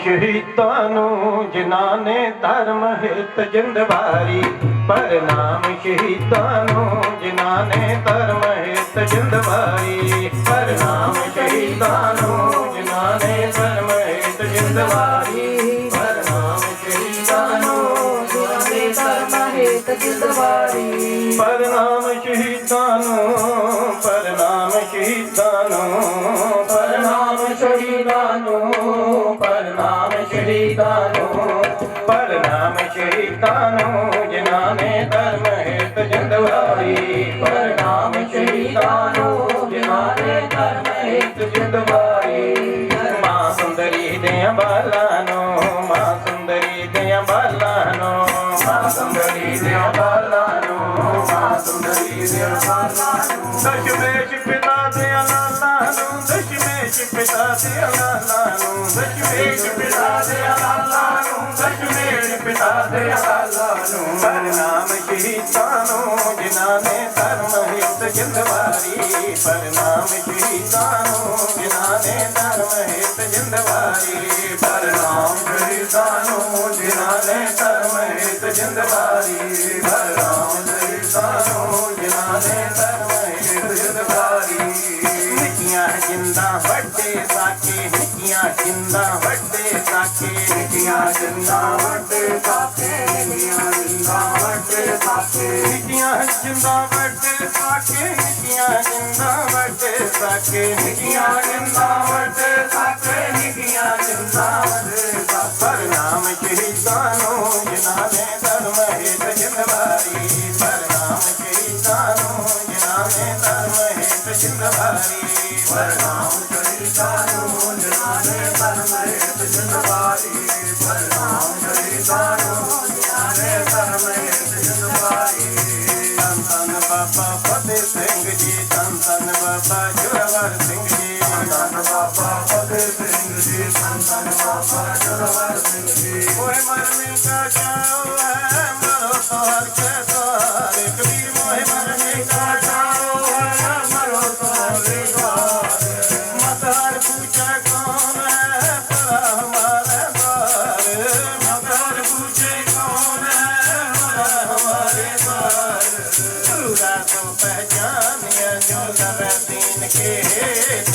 शहीदां नूं जिन्हां ने धर्म हित जिंद वारी। प्रणाम शहीदां नूं जिन्हां ने धर्म हित जिंद वारी। प्रणाम शहीदां नूं जिन्हां ने धर्म हित जिंद वारी। प्रणाम शहीदां नूं जिन्हां ने धर्म हित जिंद वारी। प्रणाम शहीदां नूं, प्रणाम शहीदां नूं, प्रणाम शहीदां नूं, प्रणाम शहीदां नूं, प्रणाम शहीदां नूं जिन्हां ने धर्म हित जिंद वारी। प्रणाम शहीदां नूं जिन्हां ने धर्म हित जिंद वारी। मां सुंदरी दियां बालां नूं, मां सुंदरी दियां बालां नूं, मां सुंदरी दियां बालां नूं, मां सुंदरी दियां बालां नूं। दशमेश पिता दियां लालां नूं, दशमेश पिता दियां लालां नूं, दशमेश पिता दियां लालां नूं, दशमेश पिता दियां लालां नूं। प्रणाम शहीदां नूं जिन्हां ने धर्म हित जिंद वारी। प्रणाम शहीदां नूं जिन्हां ने धर्म हित जिंद वारी। प्रणाम शहीदां नूं जिन्हां ने धर्म हित जिंद वारी। प्रणाम शहीदां नूं जिन्हां ने धर्म हित जिंद वारी। निक्कियां जिंदां वड्डे साके, निक्कियां जिंदां वड्डे साके, निक्कियां जिंदां वड्डे साके, निक्कियां जिंदां वड्डे साके, निक्कियां जिंदां वड्डे साके, निक्कियां जिंदां वड्डे साके, निक्कियां जिंदां वड्डे साके, निक्कियां जिंदां वड्डे साके। प्रणाम शहीदां नूं जिन्हां ने धर्म हित जिंद वारी। प्रणाम शहीदां नूं जिन्हां ने धर्म हित जिंद वारी। प्रणाम शहीदां नूं जिन्हां ने धर्म हित जिंद वारी। प्रणाम शहीदां नूं जिन्हां ने धर्म हित जिंद वारी। धन धन बाबा फतेह सिंह जी, धन धन बाबा जोरावर सिंह जी, धन बाबा फतेह सिंह जी, धन धन बाबा जोरावर सिंह जी। ओए मरने का चाओ है मरो तो हर के द्वार। कबीर मोहे मरने का चाओ है मरो तो हर के द्वार। मत हर पूछे कौन है पड़ा हमारे द्वार। मत हर पूछे कौन है पड़ा हमारे द्वार। पूरा तो पहचानिया जो लगे दीन के हेत।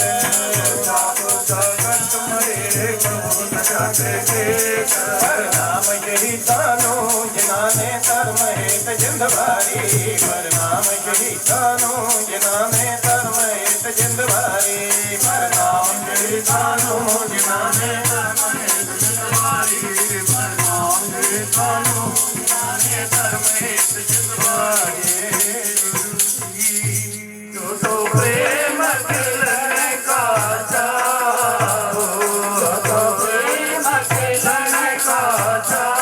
प्रणाम शहीदां नूं जिन्हां ने धर्म हित जिंद वारी। प्रणाम शहीदां नूं जिन्हां ने धर्म हित जिंद वारी। प्रणाम शहीदां नूं जिन्हां ने धर्म हित जिंद वारी। प्रणाम शहीदां नूं जिन्हां ने धर्म हित जिंद वारी। जो तो प्रेम खिलने का चाहो, जो तो प्रेम खिलने का चाहो।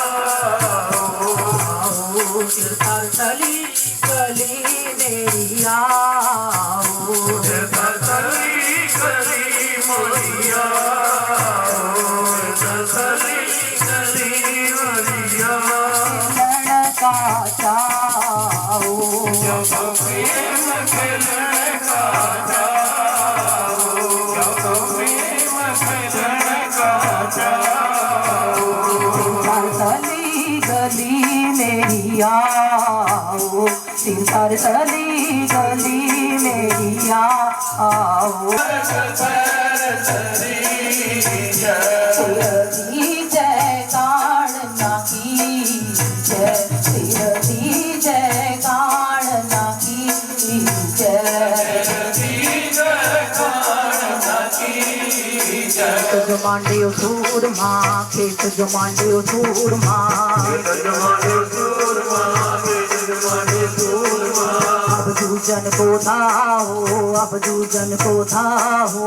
चिरतर चली गली मेरी आओ, चिरतर चली गली मोरी आओ, चिरतर चली गली मोरी आओ। खिलने का चाओ, जो तो प्रेम खिलने का चाहो, जो तो प्रेम खिलने का चाहो। चिरतर चली गली मेरी आओ, चिरतर चली गली मेरी आओ। सिरती जय काढ़ना की जय, सिरती जय काढ़ना की जय। खेत जो मांडे सूरमा, खेत जो मांडे सूरमा, खेत जो मांडे सूरमा, खेत जो मांडे सूरमा। जूझन को धाओ, अब जूझन को धाओ,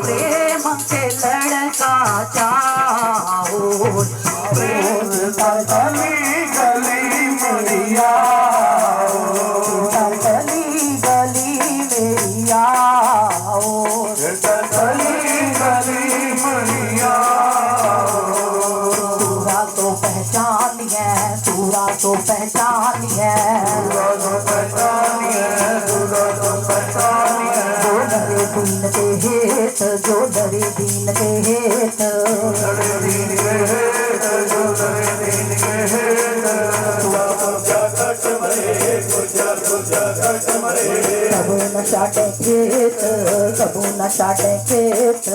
प्रेम के लड़का चाहो। गली गली मैया, गली गली मेरी आओ, गली गली मैया। पूरा तो पहचान है, पूरा तो पहचान है, जो डरे दीन के हेत, जो डरे दीन के हेत, कबू न चाटे खेत, कबू न चाटे खेत,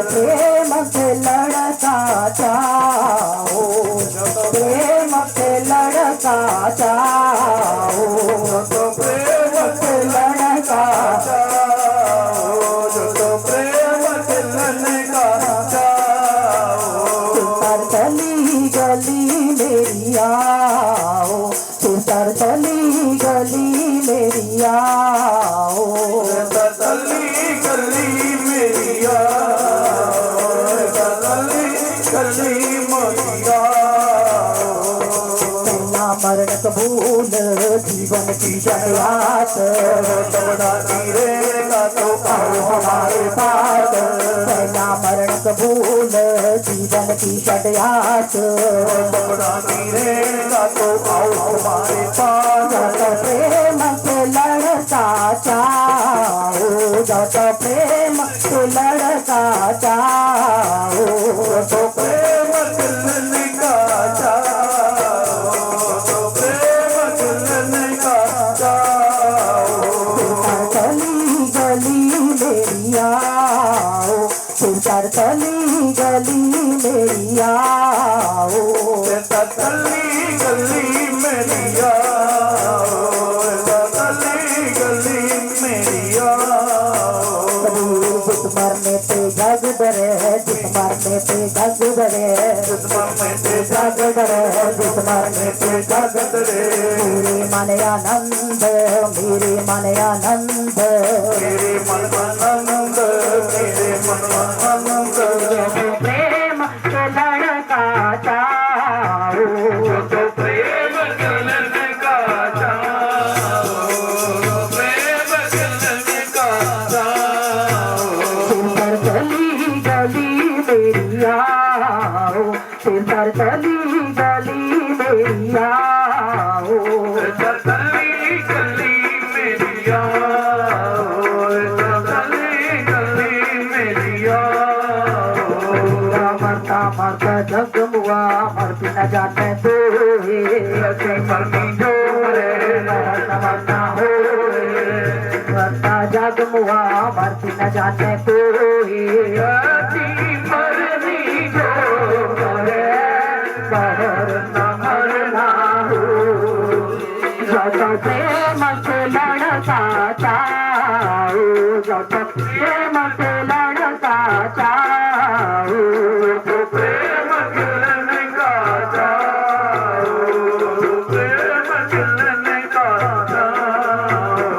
प्रेम से लड़का चाहो, प्रेम से लड़का चाहो, प्रेम से लड़का गली गली मेरी आओ, सुतर गली गली मेरी आओ, गली गली मेरिया, गली मैया। पहला मरण कबूल जीवन की जन्नत, तो आओ हमारे पास, पहला मरण कबूल जीवन की जन्नत, तो आओ हमारे पास। जत प्रेम से लड़का चाहो, जत प्रेम से लड़का चाहो, तो प्रेम दिल का जाओ, तो प्रेम दिल का जाओ। गली गली मेरी आओ, सुतर गली गली मेरी आओ, गली गली मेरिया, गली गली मेरिया। जिस मरने पे जग डरे, जिस मरने पे जग डरे, जिस मरने पे जग डरे, जिस मरने पे जग डरे, मेरे मन आनंद, मेरे मन आनंद, मेरे मन आनंद, मेरे मन आनंद। प्रेम के लड़का चाहो, तो प्रेम दिल का जाओ, प्रेम दिल का जाओ। सुंदर गली गली मेरी आओ, सुंदर गली गली मेरी आओ, गली गली मेरिया, गली गली मेरिया। मरता मरता जग मुआ, मरती न जाने दो, मरती जो मरना हो, मरता जग मुआ, मरती न जाने दो, मरनी जो करे, मरना मरना हो, जत प्रेम से लड़का चाहो, जत प्रेम से लड़का चाहो, तो प्रेम दिल का जाओ, प्रेम दिल का जाओ।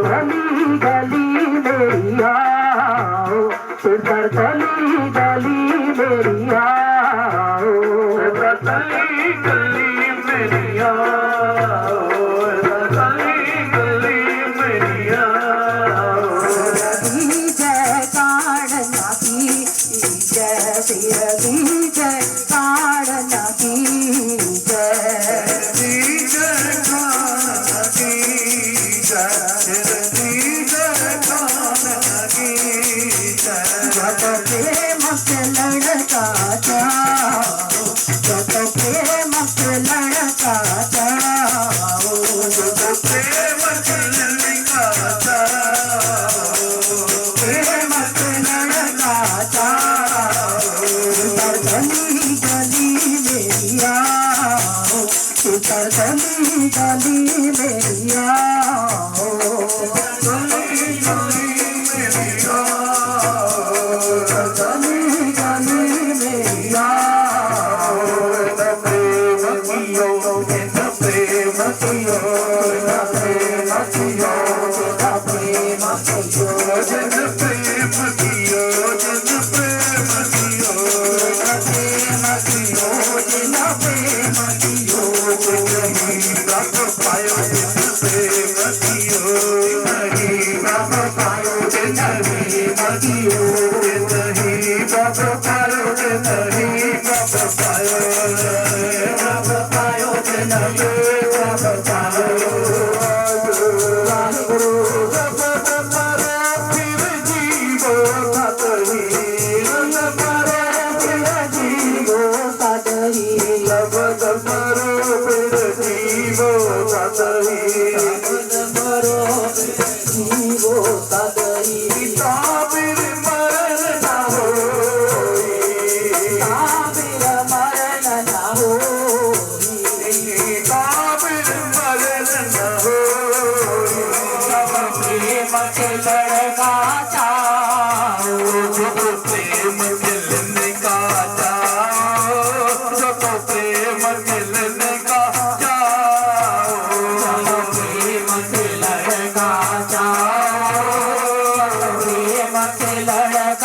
गली गली मेरी आओ, सुंदर गली गली मेरी आओ, गली गली मेरिया, गली गली मेरिया। जय काढ़ना की जय, सिर की जय काढ़ना की जय, जत प्रेम से लड़का चाहो, जत प्रेम से लड़का चाहो, प्रेम दिल का जाओ, प्रेम से लड़का चाहो, गली गली मेरी आओ, गली गली मेरी आओ, गली गली मेरिया।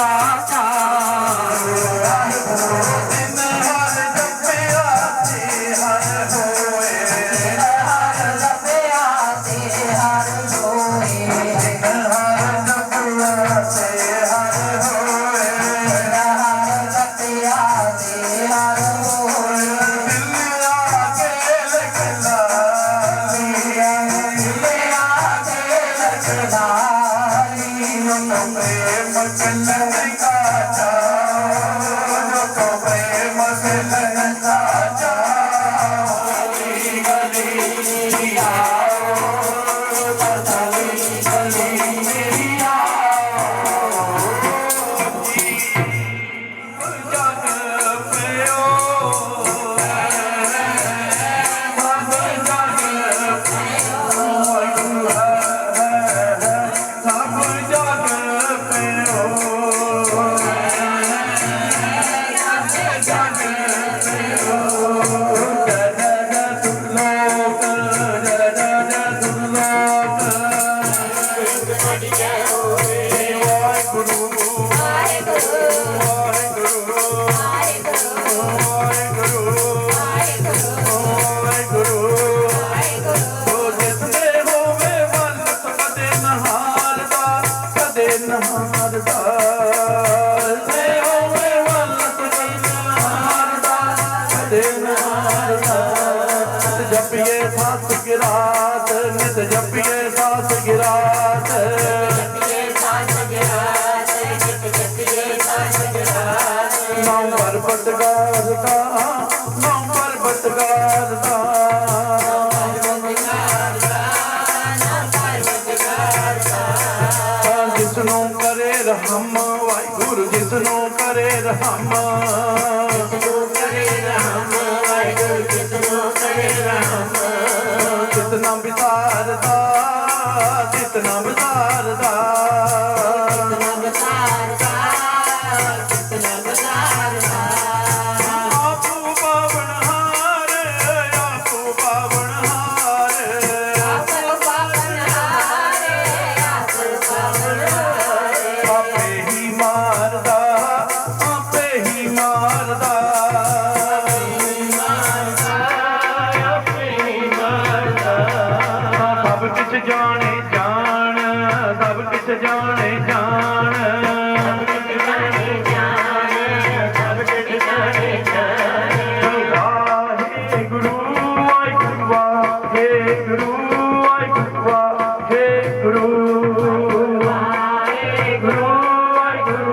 ਸਾਚਾ ਦਿਨ ਹਰ ਜਪਿਆ ਤੇ ਹਰ ਹੋਏ ਹਰ ਜਪਿਆ ਤੇ ਹਰ ਹੋਏ ਦਿਨ ਹਰ ਜਪਿਆ ਤੇ ਹਰ ਹੋਏ ਹਰ ਜਪਿਆ ਤੇ ਹਰ ਹੋਏ ਦਿਲ ਆ ਕੇ ਲਗਲਾ प्रेम मिलन साचा जो तो प्रेम मिलन साचा गली गली आओ गली गली आओ जग प्रियो सब जग जपिए सास गिरात नित जपिए सास गिरात नाम पर्वत गारदा नाम पर्वत गारदा जिसनों करे रहम वाहिगुरु जिसनों करे रहम जितना बिसारदा जितना बिसारदा आपू पावनहार आपू पावनहार आपे ही मारदा आपे ही मारदा सब किछ जाने जान सब किछ जाने जान वाहेगुरु वाहेगुरु वाहेगुरु वाहेगुरु वाहेगुरु वाहेगुरु वाहेगुरु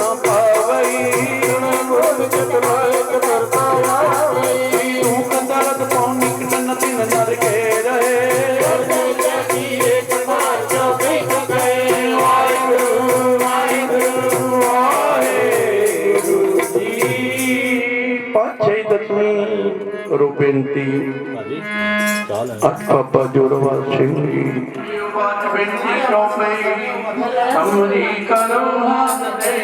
ਨਾ ਪਾਵਈ ਮੋਹ ਚਤਰਾਇ ਕਰਤਾ ਆਵਈ ਤੂੰ ਕੰਦਰਤ ਪੌਣੀ ਕਿਨ ਤਿਨ ਨਰ ਕੇ ਰਹੇ ਪਾਛੇ ਦਸਵੀਂ ਕਰੋ ਬੇਨਤੀ ਬਾਬਾ ਜੋੜਵਾ ਸਿੰਘ ਜੀ ਬਾਤ ਬੇਨਤੀ ਸੌਂਪਈ ਅਮਰੀ ਕਰੋ ਹਾਥ ਦੇ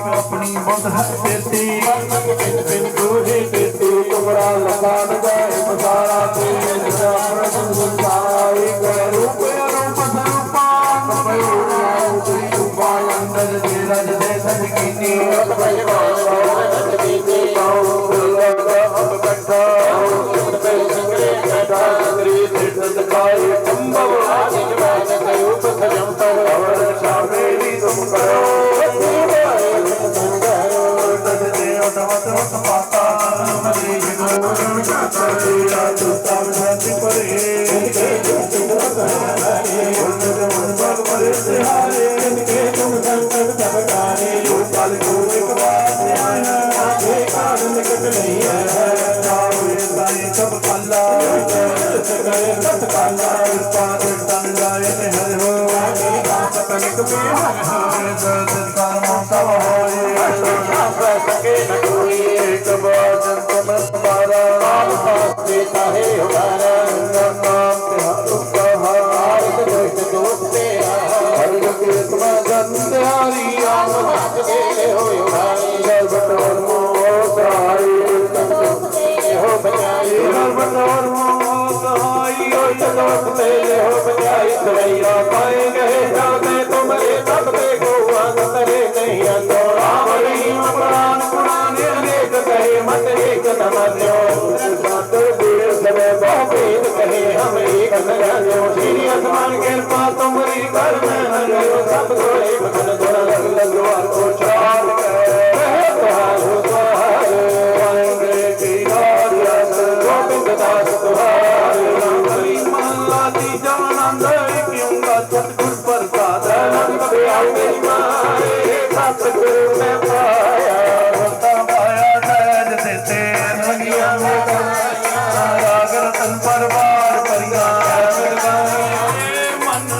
अपनी बंद देती तुमरा लगा गए सारा मन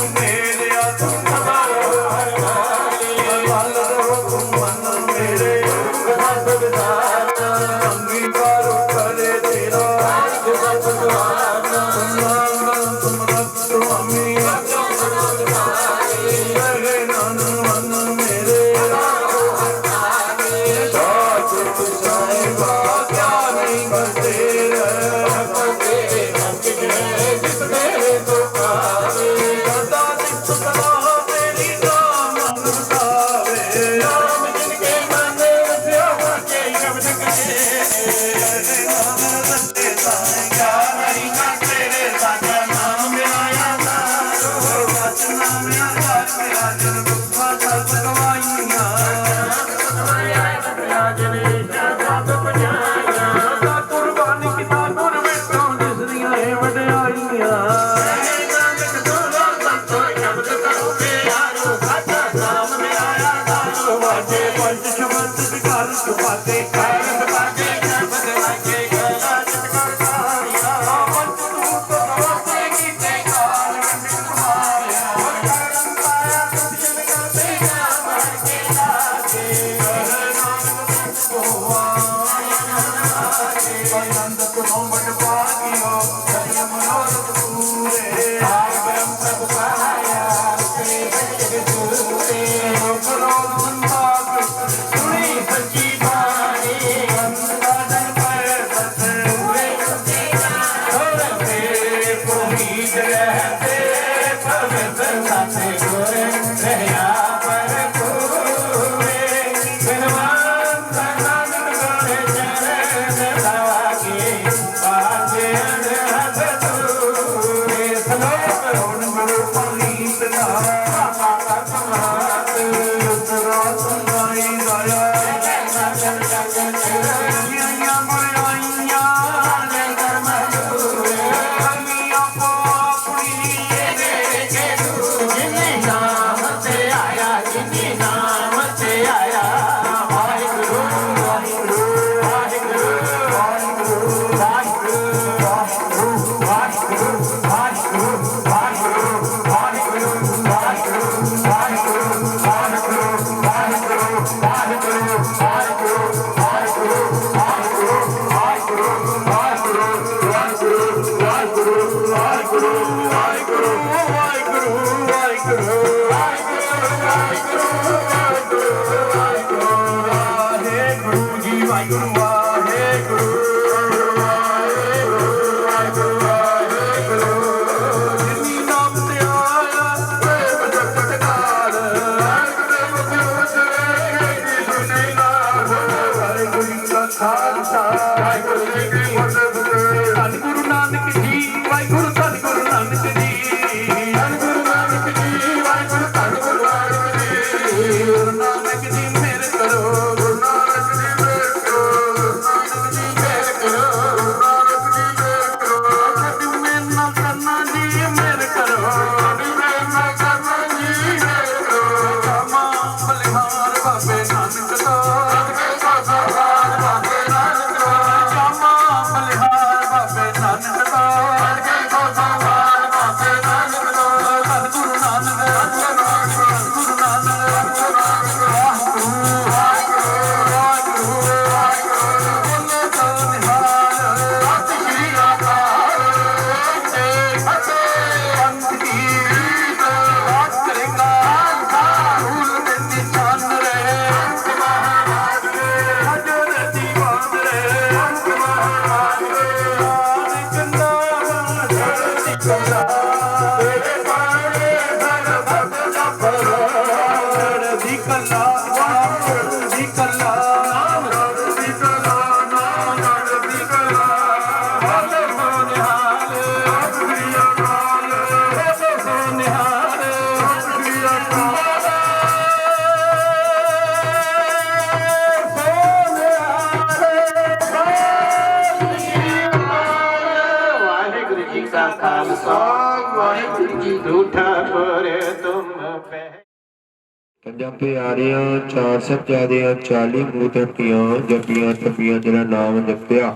ਪੰਜਾਂ ਪਿਆਰਿਆਂ 4 ਸਾਹਿਬਜ਼ਾਦਿਆਂ 40 ਮੂਤ ਹੱਟੀਆਂ ਜੱਟੀਆਂ ਥੱਪੀਆਂ ਜਿਹੜਾ ਨਾਮ ਜਪਿਆ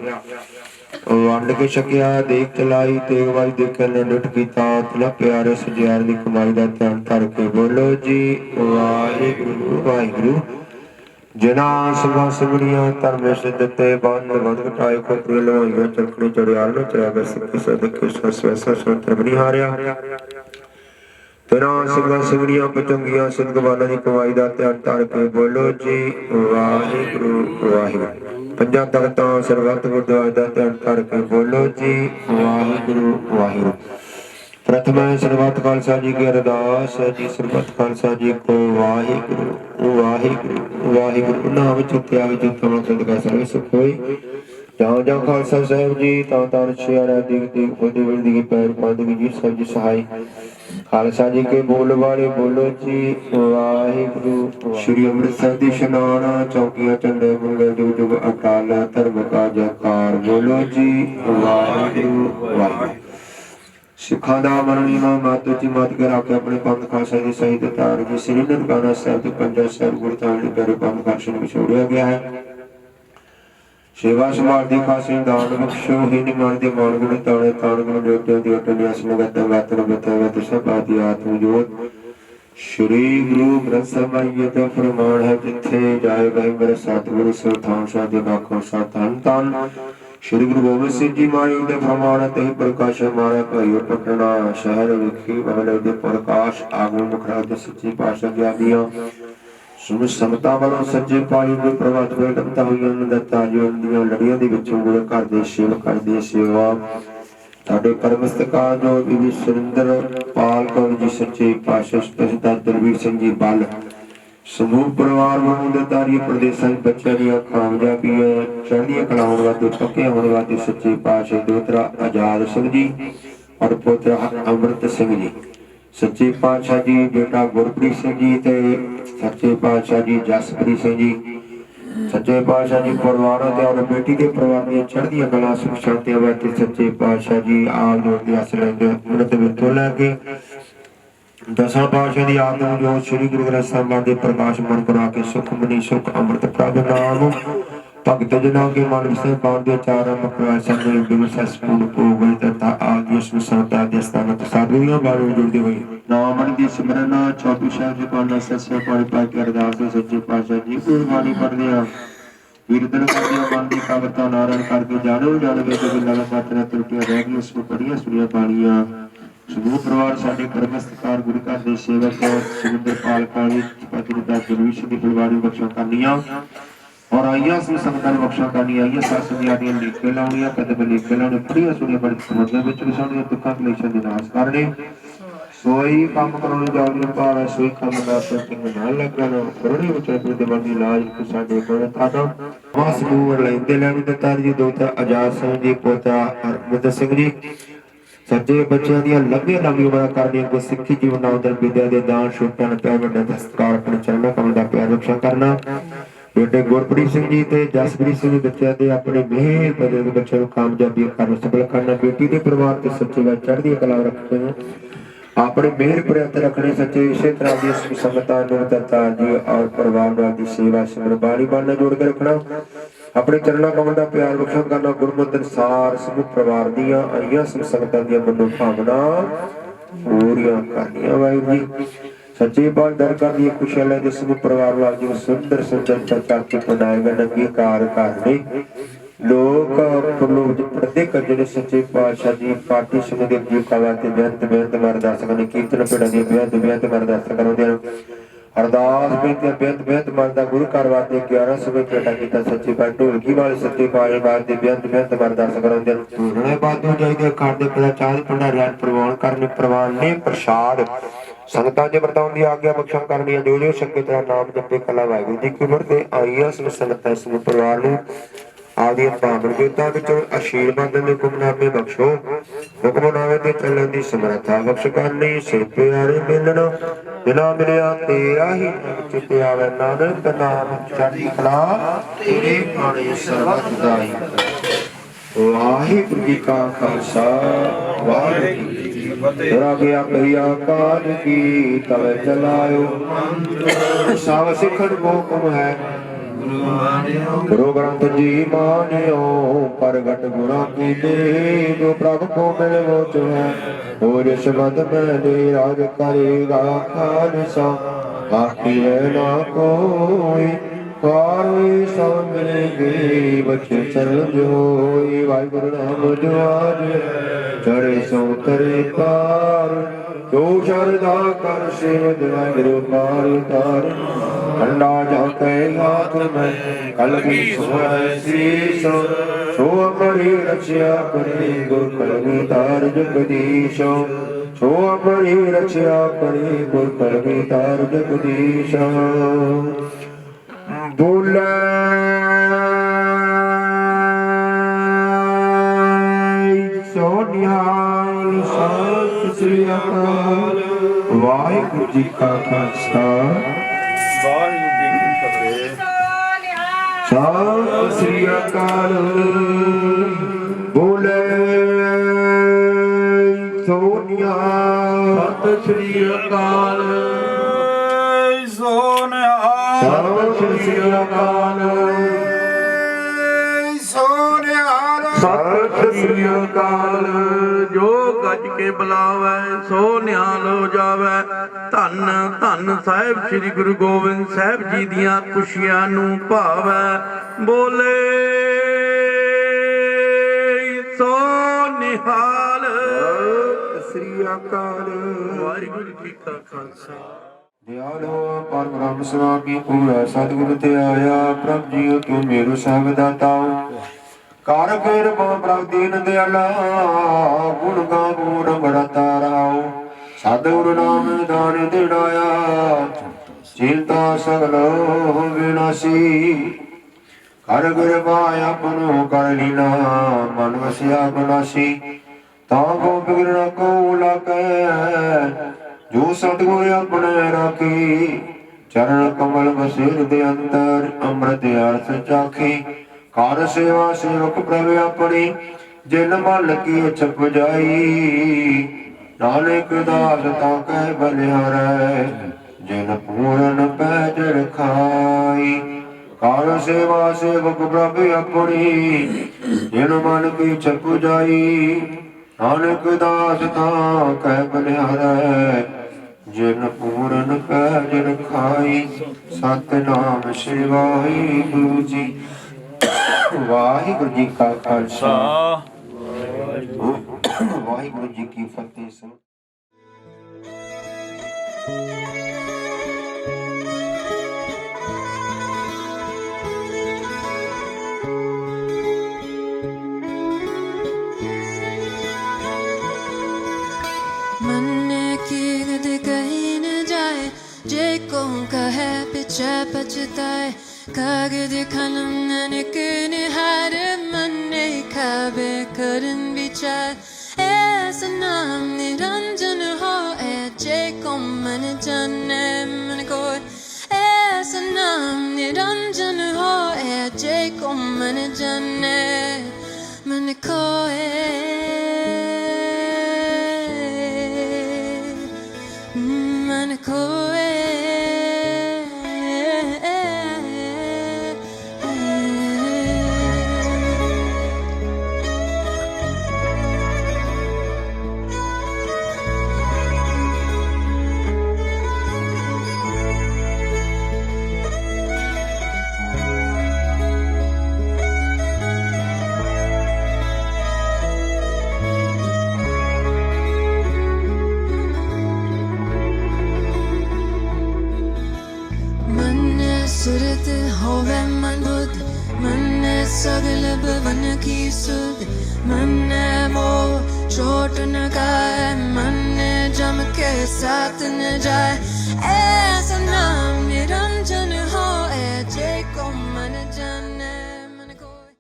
ਵੰਡ ਕੇ ਛਕਿਆ ਦੇਖ ਚਲਾਈ ਤੇਗ ਵਾਈ ਦੇਖਣ ਨੇ ਡੁੱਟ ਕੀਤਾ ਤਲਾ ਪਿਆਰੇ ਸਜਿਆਰ ਦੀ ਕਮਾਈ ਦਾ ਧਿਆਨ ਧਰ ਕੇ ਬੋਲੋ ਜੀ ਵਾਹਿਗੁਰੂ ਵਾਹਿਗੁਰੂ ਜਿਨ੍ਹਾਂ ਸਿੰਘਾਂ ਸਿੰਘਣੀਆਂ ਧਰਮੇ ਸਿੱਧਤੇ ਬੰਦ ਬੰਦ ਘਟਾਏ ਕੋ ਪ੍ਰਿਲ ਹੋਈਆਂ ਚੜਕਣੀ ਚੜਿਆਲ ਨੂੰ ਚੜਿਆ ਗਿਆ ਸਿੱਖੀ ਸਦਕੇ ਸਵੈਸਾ ਸੰਤਰ ਬਣੀ ਹਾਰਿਆ ਤੇਰਾਂ ਸਿੰਘਾਂ ਸਿੰਘਣੀਆਂ ਪਚੰਗੀਆਂ ਸਿੱਧਗਵਾਨਾਂ ਦੀ ਕਮਾਈ ਦਾ ਧਿਆਨ ਧਰ ਕੇ ਬੋਲੋ ਜੀ ਵਾਹਿਗੁਰੂ ਵਾਹਿਗੁਰੂ ਪੰਜਾਂ ਤਖਤਾਂ ਸਰਬੱਤ ਗੁਰਦੁਆਰੇ ਦਾ ਧਿਆਨ ਧਰ ਕੇ ਬੋਲੋ ਜੀ ਵਾਹਿਗੁਰੂ ਵਾਹਿਗੁਰੂ प्रथम सर्वत खालसा जी की अरदास है जी सर्वत खालसा जी को वाहिगुरु वाहिगुरु वाहिगुरु नाम चुत्या विच तमा सदका सर्व सुख होई जहाँ जहाँ खालसा साहब जी तां तां शेरा दिग दिग होदी वलदी पैर पांद की जी सब जी सहाय खालसा जी के बोल वाले बोलो जी वाहिगुरु। श्री अमृतसर दी इशनान चौकियां झंडे मंगल जुग जुग अकाल धर्म का जयकार बोलो जी वाहिगुरु वाहिगुरु। सिखा दा मरणीमा मत उची मत के राखे अपने पंथ खालसा जी सहित तार जी श्री ननकाना साहिब के पंजा साहिब गुरतानी प्यारे पंथ खालसा में छोड़िया गया है। सेवा संभाल दी खासी दान बख्शो ही निमान दे मान गुण ताणे ताण गुण देवते दी अटनी असम गत गतन बतवत सब आदि आत्म जोत। श्री गुरु ग्रंथ साहिब ये तो प्रमाण है जिथे जाए गए मेरे सतगुरु सरथान साधे बाखों साधन तान। श्री गुरु गोबिंद सिंह जी महाराज दे प्रमाण ते प्रकाश मारे भाईओ पटना शहर विखी महले दे प्रकाश आगू मुखरा दे सच्ची पातशाह ज्ञानियां सुन संगतां वालों सच्चे पाई दे प्रभात वेदमता हुई दत्ता जी उन्दियां लड़ियां दे विचों गुरु घर दे सेवा कर दे सेवा साडे परमस्तकार जो विधि सुरेंद्र पाल कौर जी सच्चे पातशाह सरदार दरवीर सिंह जी बल समूह परिवार वमुंदतारी प्रदेशां विच बच्चों दी कामयाबीआं चढ़दियां कलावां वास्ते पक्के होने वास्ते सच्चे पातशाह दोतरा आजाद सिंह जी और पोतरा अमृत सिंह जी। सच्चे पातशाह जी बेटा गुरप्रीत सिंह जी ते सच्चे पातशाह जी जसप्रीत सिंह जी। सच्चे पातशाह जी परिवारों ते और बेटी के परिवार दी चढ़दियां कलां सुख शांति वास्ते सच्चे पातशाह जी आप जो के आस लैंदे अमृत विथों लैके दसां पातशाह दी आत्म जो श्री गुरु ग्रंथ साहिब दे प्रकाश मन करा के सुख मनी सुख अमृत प्रभ नाम भगत जना के मन विषय पांडे चार मकरा संगे बिगस स्पूर्ण को गई तथा आदि संता के स्थान साधुओं बारे जुड़ते हुए नाम दी सिमरन 24 शब्द पाना सस्य पाई पाई के अरदास सच्चे पातशाह जी गुरबाणी पढ़दे आ कीर्तन करदे मन दी कविता नारायण करके जानो जाने के लगा मात्र त्रुटियां रह गई उसमें पढ़ियां सुनियां बाणियां समूह परिवार साडे परमस्तकार गुरु घर दे सेवक सुरेंद्र पाल काली पतिता दरवीश दी फुलवारी बख्शा करनियां और आइया सी संगतां बख्शा करनियां आइया सास संध्याड़ियां लिखे लाउणियां कदम लिखे लाउणे पढ़ियां सुनियां बड़ी समझ विच विसाउणियां दुखां कलेशां दे नाश करने सोई काम करों जाऊं पावे सोई काम दा प्रतिंग ना लगन करोड़े विच दे बंदी लाज को साडे कोल थाडा वास मूर लैंदे लैण दत्ता जी दोता आजाद सिंह जी पोता अमृत सिंह जी। सच्चे बच्चों दी लंबी लंबी उम्र करनी को सिक्खी जीवन नाउदर विद्या दे दान छुटन पै वड्डे दस्तकार अपने चरणों कमल दा प्यार रक्षा करना। बेटे गुरप्रीत सिंह जी ते जसप्रीत सिंह बच्चों दे अपने मेहर पदे दे बच्चों को कामयाबी कर सफल करना। बेटी दे परिवार ते सच्चे व चढ़दी कला रखते हैं अपने मेहर प्रयत्न रखने सच्चे इसी तरह की संगतां नूं दत्ता जी और परिवार दी सेवा सिमर बाणी बाण जोड़ के रखना अपने चरणों कमल का प्यार रक्षा करना। गुरमत अनुसार समूह परिवार दियां आईयां संगतां दी मनोभावना पूरियां करनियां वाहिगुरू जी। सच्चे पाल दर कर दी खुशियां दे समूह परिवार वाल जो सुंदर सुंदर चर्चा के बनाए गए अंगीकार करने लोक प्रलोभ प्रत्येक जिहड़े सच्चे पातशाह जी पार्टी संघ दे जी कावाते बेअंत बेअंत अरदास करने कीर्तन पेड़ा दी बेअंत बेअंत अरदास करवांदे अरदास बेनती बेअंत बेअंत मरदा गुरु घर वास्ते 11 सवे पेटा कीता सच्चे पाल ढोलकी वाले सच्चे पातशाह वास्ते बेअंत बेअंत अरदास करवांदे पूरणे बादों जाईदे खाते पड़ा चाह भंडारा प्रवान करने प्रवान ने प्रसाद संगतां जे वरताउण दी आग्या बख्शा करनी जो जो सके तेरा नाम जपे कला वाहिगुरू जी की उम्र ते आईया संगतां समूह परिवार नूं आदि भावन बेटा विचों आशीर्वाद दे हुक्मनामे बख्शो हुक्मनामे ते चलण दी समर्था बख्श करनी सिर प्यारे मिलन बिना मिलिया तेरा ही चिते आवे नानक नाम चढ़ी कला तेरे बाणी सर्वत दाई। वाहिगुरू जी का खालसा वाहिगुरू जी की फतेह। रागिया कहिया काज की तव चलायो सब सिखण को हुक्म है गुरु ग्रंथ जी मानियो प्रगट गुणा की दे जो प्रभु को मिले वो है और शब्द में राज करेगा खालसा बाकी है ना कोई पारोई सब मिलेगी बच्चे चरण जो होई वाहिगुरु नाम जो आज चढ़े सो करे पार जो शरदा कर सेवद वाहिगुरु पार तार ठंडा जाके हाथ में कल की सोए शीश सो अमरी रक्षा करे गुरु कलगी तार जगदीश सो अमरी रक्षा करे गुरु कलगी तार जगदीश। बोले सो निहाल सत श्री अकाल ਵਾਹਿਗੁਰੂ ਜੀ ਕਾ ਖਾਲਸਾ ਵਾਹਿਗੁਰੂ ਜੀ ਕੀ ਫਤਿਹ। ਸਤਿ ਸ੍ਰੀ ਅਕਾਲ ਬੋਲੇ ਸੋਨਿਆ ਸਤਿ ਸ੍ਰੀ ਅਕਾਲ ਸੋਨਿਆ ਸਤਿ ਸ੍ਰੀ ਅਕਾਲ ਸਤਿ ਸ੍ਰੀ ਅਕਾਲ ਜੋ ਗੱਜ ਕੇ ਬੁਲਾਵੇ ਸੋ ਨਿਹਾਲ ਹੋ ਜਾਵੇ। ਧੰਨ ਧੰਨ ਸਾਹਿਬ ਸ੍ਰੀ ਗੁਰੂ ਗੋਬਿੰਦ ਸਾਹਿਬ ਜੀ ਦੀਆਂ ਖੁਸ਼ੀਆਂ ਨੂੰ ਭਾਵੇ। ਬੋਲੇ ਸੋ ਨਿਹਾਲ। ਸਤਿ ਸ੍ਰੀ ਅਕਾਲ ਵਾਹਿਗੁਰੂ ਜੀ ਕਾ ਖਾਲਸਾ। ਦਿਆਲੋ ਪਰਮ ਸੁਆਮੀ ਪੂਰਾ ਸਤਿਗੁਰ ਤੇ ਆਇਆ ਪ੍ਰਭ ਜੀਓ ਤੂੰ ਮੇਰੋ ਸਹਿਬ ਦਾਤਾ ਕਰ ਕਿਰਪਾ ਪ੍ਰਭ ਦੀਨ ਦਿਆਲਾ ਗੁਣ ਗਾਵੋ ਬੜਾ ਤਾਰਾਓ ਸਤਿਗੁਰ ਨਾਮ ਦਾਨ ਦੇੜਾਇਆ ਚਿੰਤਾ ਸਗਲ ਵਿਨਾਸ਼ੀ ਕਰ ਕਿਰਪਾ ਆਪਨੋ ਕਰ ਲੀਨਾ ਮਨ ਵਸਿਆ ਬਨਾਸੀ ਤਾਂ ਕੋ ਬਿਗੜ ਕੋ ਲਾਗੈ ਜੋ ਸਤਿਗੁਰ ਆਪਣੇ ਰਾਖੀ ਚਰਨ ਕਮਲ ਬਸੇ ਹਿਰਦੇ ਅੰਦਰ ਅੰਮ੍ਰਿਤ ਅਰਥ ਚਾਖੀ ਕਾਰ ਸੇਵਾ ਸੇਵਕ ਪ੍ਰਭ ਆਪਣੀ ਜਿਨ ਮਨ ਕੀ ਛਪ ਜਾਈ ਨਾਨਕ ਦਾਸ ਤਾਂ ਕਹਿ ਬਲਿਹਾਰੈ ਜਿਨ ਪੂਰਨ ਪੈਜ ਰਖਾਈ ਕਾਰ ਸੇਵਾ ਸੇਵਕ ਪ੍ਰਭ ਆਪਣੀ ਜਿਨ ਮਨ ਕੀ ਛਪ ਜਾਈ ਨਾਨਕ ਦਾਸ ਤਾਂ ਕਹਿ ਬਲਿਹਾਰੈ ਜਿਨ ਪੂਰਨ ਪੈਜ ਰਖਾਈ। ਸਤਿਨਾਮ ਸ੍ਰੀ ਵਾਹਿਗੁਰੂ ਜੀ ਵਾਹਿਗੁਰੂ ਜੀ ਕਾ ਖਾਲਸਾ ਵਾਹਿਗੁਰੂ ਜੀ ਕੀ ਫਤਿਹ। मन की गद कहीं न जाए जे को कहे पीछे पछताए कागद कलम ननक निहार मन खाबे करन विचार ऐसा नाम निरंजन हो ए जे को मन जाने मन को ऐसा नाम निरंजन हो ए जे को मन जाने मन को मन खोए सुरत होवे मन बुद्ध मन सगल भवन की सुध मन मोह चोट न खाए मन जम के साथ न जाए ऐसा नाम निरंजन हो ए जे को मन जन